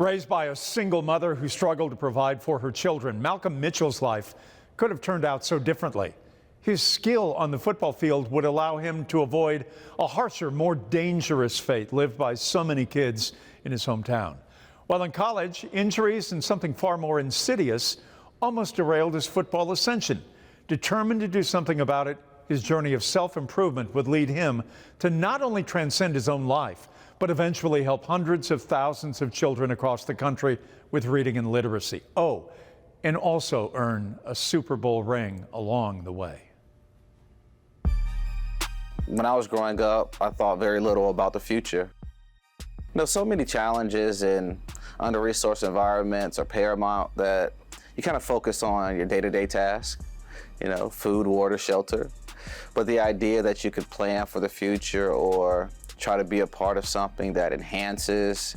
Raised by a single mother who struggled to provide for her children, Malcolm Mitchell's life could have turned out so differently. His skill on the football field would allow him to avoid a harsher, more dangerous fate lived by so many kids in his hometown. While in college, injuries and something far more insidious almost derailed his football ascension. Determined to do something about it, his journey of self-improvement would lead him to not only transcend his own life, but eventually help hundreds of thousands of children across the country with reading and literacy. Oh, and also earn a Super Bowl ring along the way. When I was growing up, I thought very little about the future. So many challenges in under-resourced environments are paramount that you kind of focus on your day-to-day tasks, food, water, shelter. But the idea that you could plan for the future or try to be a part of something that enhances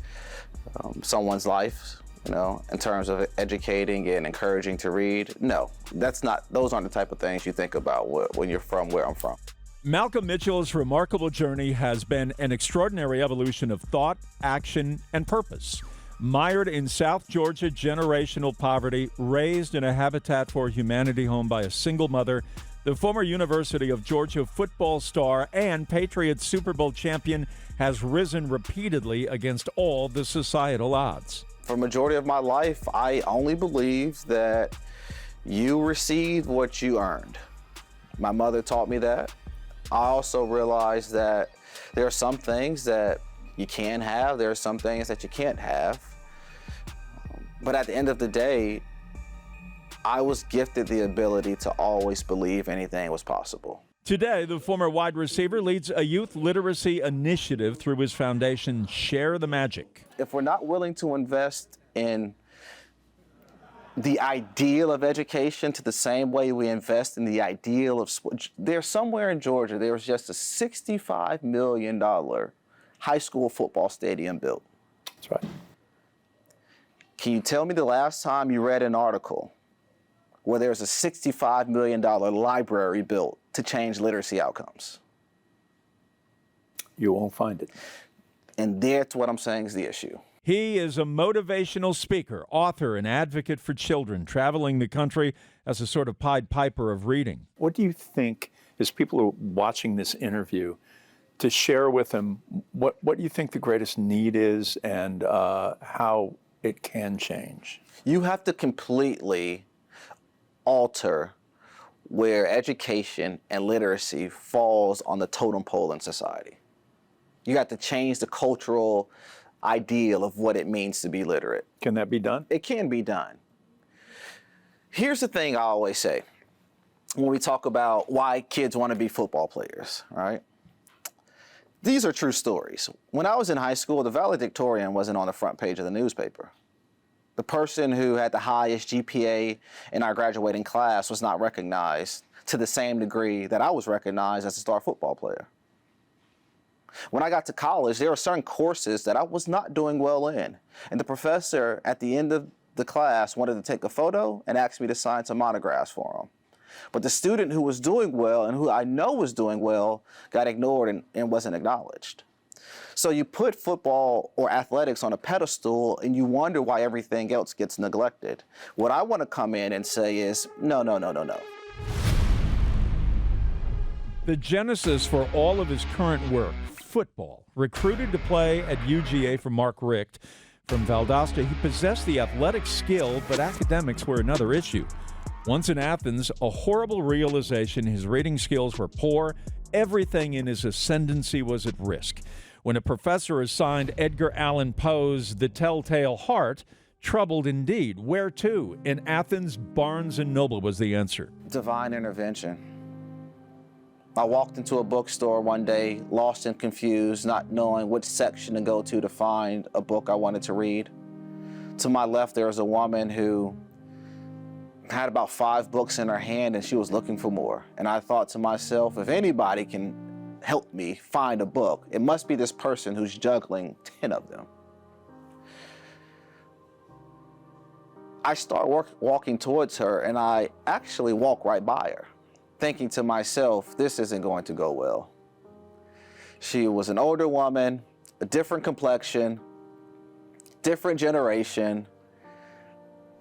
someone's life, in terms of educating and encouraging to read, no, those aren't the type of things you think about when you're from where I'm from. Malcolm Mitchell's remarkable journey has been an extraordinary evolution of thought, action, and purpose. Mired in South Georgia generational poverty, raised in a Habitat for Humanity home by a single mother, the former University of Georgia football star and Patriots Super Bowl champion has risen repeatedly against all the societal odds. For the majority of my life, I only believed that you received what you earned. My mother taught me that. I also realized that there are some things that you can have, there are some things that you can't have. But at the end of the day, I was gifted the ability to always believe anything was possible. Today, the former wide receiver leads a youth literacy initiative through his foundation, Share the Magic. If we're not willing to invest in the ideal of education to the same way we invest in the ideal of sports, there's somewhere in Georgia, there was just a $65 million high school football stadium built. That's right. Can you tell me the last time you read an article where there's a $65 million library built to change literacy outcomes? You won't find it. And that's what I'm saying is the issue. He is a motivational speaker, author, and advocate for children, traveling the country as a sort of Pied Piper of reading. What do you think, as people are watching this interview, to share with them what do you think the greatest need is and how it can change? You have to completely alter where education and literacy falls on the totem pole in society. You have to change the cultural ideal of what it means to be literate. Can that be done? It can be done. Here's the thing I always say when we talk about why kids want to be football players, right? These are true stories. When I was in high school, the valedictorian wasn't on the front page of the newspaper. The person who had the highest GPA in our graduating class was not recognized to the same degree that I was recognized as a star football player. When I got to college, there were certain courses that I was not doing well in. And the professor at the end of the class wanted to take a photo and asked me to sign some autographs for him. But the student who was doing well and who I know was doing well got ignored and wasn't acknowledged. So you put football or athletics on a pedestal and you wonder why everything else gets neglected. What I want to come in and say is, no. The genesis for all of his current work, football. Recruited to play at UGA for Mark Richt from Valdosta, he possessed the athletic skill, but academics were another issue. Once in Athens, a horrible realization his reading skills were poor. Everything in his ascendancy was at risk. When a professor assigned Edgar Allan Poe's The Telltale Heart, troubled indeed. Where to? In Athens, Barnes & Noble was the answer. Divine intervention. I walked into a bookstore one day, lost and confused, not knowing which section to go to find a book I wanted to read. To my left, there was a woman who had about 5 books in her hand and she was looking for more. And I thought to myself, if anybody can help me find a book, it must be this person who's juggling 10 of them. I start walking towards her and I actually walk right by her, thinking to myself, this isn't going to go well. She was an older woman, a different complexion, different generation.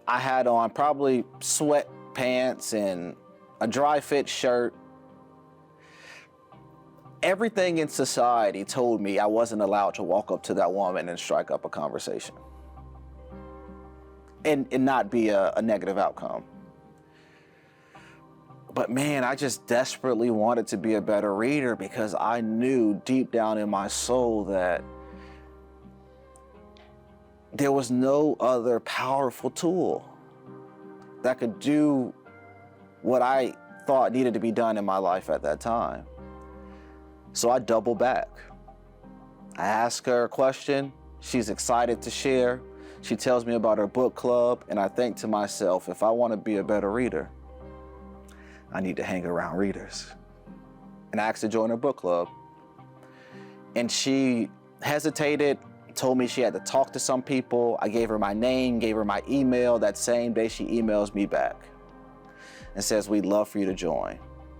I had on probably sweatpants and a dry fit shirt. Everything in society told me I wasn't allowed to walk up to that woman and strike up a conversation and not be a negative outcome. But man, I just desperately wanted to be a better reader because I knew deep down in my soul that there was no other powerful tool that could do what I thought needed to be done in my life at that time. So I double back. I ask her a question. She's excited to share. She tells me about her book club, and I think to myself, if I want to be a better reader, I need to hang around readers. And I asked to join her book club. And she hesitated, told me she had to talk to some people. I gave her my name, gave her my email. That same day, she emails me back and says, we'd love for you to join.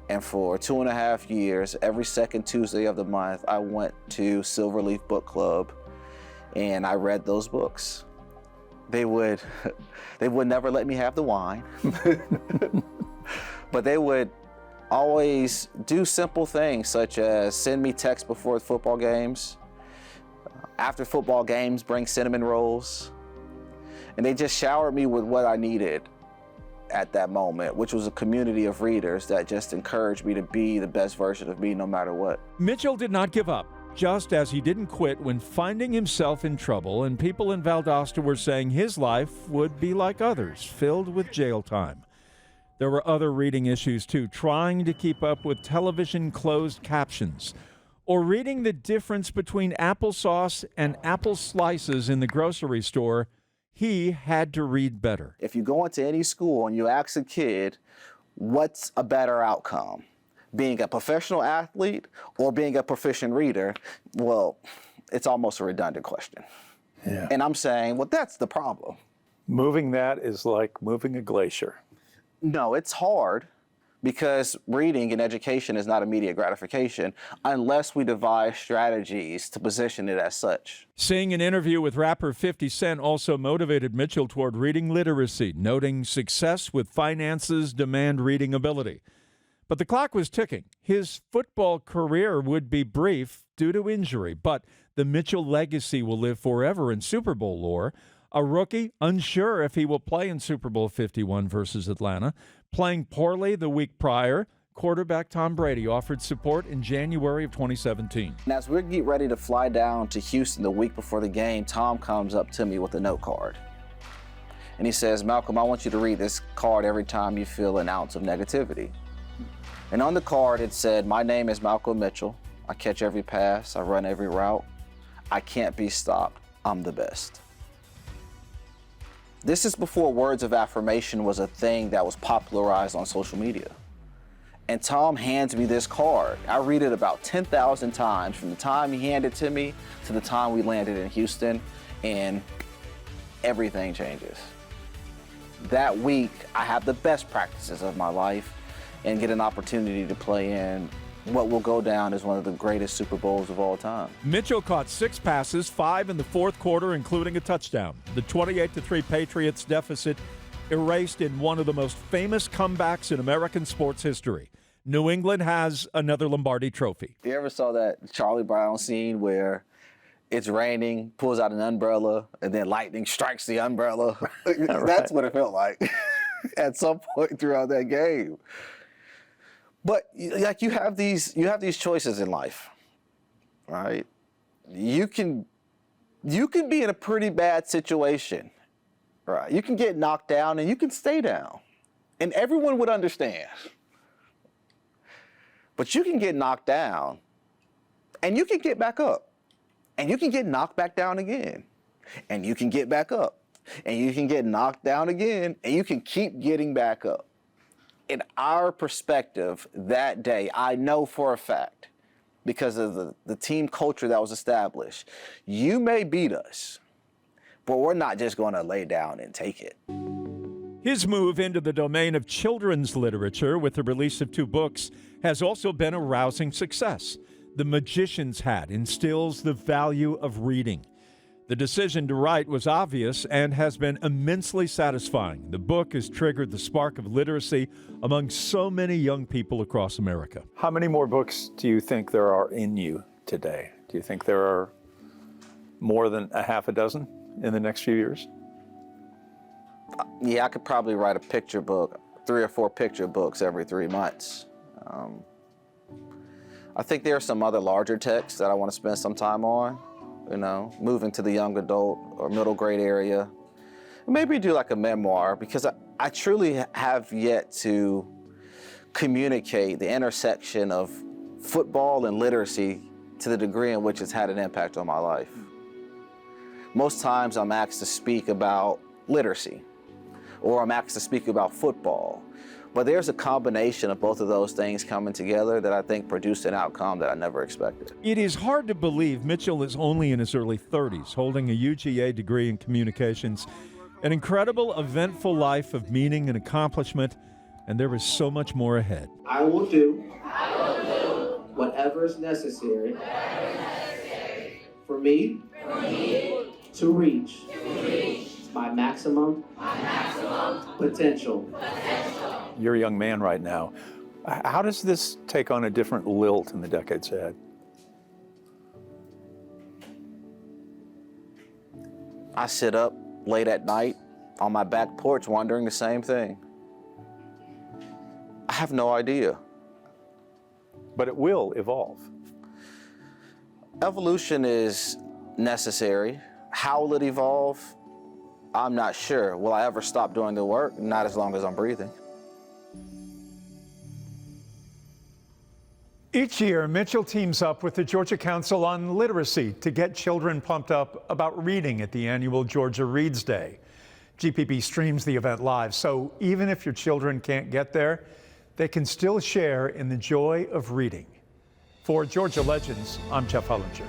And for 2.5 years, every second Tuesday of the month, I went to Silverleaf Book Club and I read those books. They would never let me have the wine, but they would always do simple things such as send me texts before football games. After football games, bring cinnamon rolls. And they just showered me with what I needed at that moment, which was a community of readers that just encouraged me to be the best version of me no matter what. Mitchell did not give up, just as he didn't quit when finding himself in trouble and people in Valdosta were saying his life would be like others, filled with jail time. There were other reading issues too, trying to keep up with television closed captions or reading the difference between applesauce and apple slices in the grocery store. He had to read better. If you go into any school and you ask a kid, what's a better outcome? Being a professional athlete or being a proficient reader? Well, it's almost a redundant question. Yeah. And I'm saying, well, that's the problem. Moving that is like moving a glacier. No, it's hard because reading and education is not immediate gratification unless we devise strategies to position it as such. Seeing an interview with rapper 50 Cent also motivated Mitchell toward reading literacy, noting success with finances demand reading ability. But the clock was ticking. His football career would be brief due to injury, but the Mitchell legacy will live forever in Super Bowl lore. A rookie, unsure if he will play in Super Bowl 51 versus Atlanta, playing poorly the week prior. Quarterback Tom Brady offered support in January of 2017. And as we get ready to fly down to Houston the week before the game, Tom comes up to me with a note card. And he says, Malcolm, I want you to read this card every time you feel an ounce of negativity. And on the card it said, my name is Malcolm Mitchell. I catch every pass. I run every route. I can't be stopped. I'm the best. This is before words of affirmation was a thing that was popularized on social media. And Tom hands me this card. I read it about 10,000 times from the time he handed it to me to the time we landed in Houston, and everything changes. That week, I have the best practices of my life and get an opportunity to play in what will go down as one of the greatest Super Bowls of all time. Mitchell caught 6 passes, 5 in the fourth quarter, including a touchdown. The 28-3 Patriots deficit erased in one of the most famous comebacks in American sports history. New England has another Lombardi trophy. You ever saw that Charlie Brown scene where it's raining, pulls out an umbrella, and then lightning strikes the umbrella? That's what it felt like at some point throughout that game. But like you have these choices in life, right? You can be in a pretty bad situation, right? You can get knocked down and you can stay down, and everyone would understand. But you can get knocked down, and you can get back up, and you can get knocked back down again, and you can get back up, and you can get knocked down again, and you can keep getting back up. In our perspective that day, I know for a fact, because of the team culture that was established, you may beat us, but we're not just going to lay down and take it. His move into the domain of children's literature with the release of 2 books has also been a rousing success. The Magician's Hat instills the value of reading. The decision to write was obvious and has been immensely satisfying. The book has triggered the spark of literacy among so many young people across America. How many more books do you think there are in you today? Do you think there are more than a half a dozen in the next few years? Yeah, I could probably write a picture book, 3 or 4 picture books every 3 months. I think there are some other larger texts that I want to spend some time on, moving to the young adult or middle grade area. Maybe do like a memoir, because I truly have yet to communicate the intersection of football and literacy to the degree in which it's had an impact on my life. Most times I'm asked to speak about literacy, or I'm asked to speak about football. But there's a combination of both of those things coming together that I think produced an outcome that I never expected. It is hard to believe Mitchell is only in his early 30s, holding a UGA degree in communications. An incredible, eventful life of meaning and accomplishment, and there is so much more ahead. I will do whatever is necessary for me to reach my maximum potential. You're a young man right now. How does this take on a different lilt in the decades ahead? I sit up late at night on my back porch wondering the same thing. I have no idea. But it will evolve. Evolution is necessary. How will it evolve? I'm not sure. Will I ever stop doing the work? Not as long as I'm breathing. Each year, Mitchell teams up with the Georgia Council on Literacy to get children pumped up about reading at the annual Georgia Reads Day. GPB streams the event live, so even if your children can't get there, they can still share in the joy of reading. For Georgia Legends, I'm Jeff Hullinger.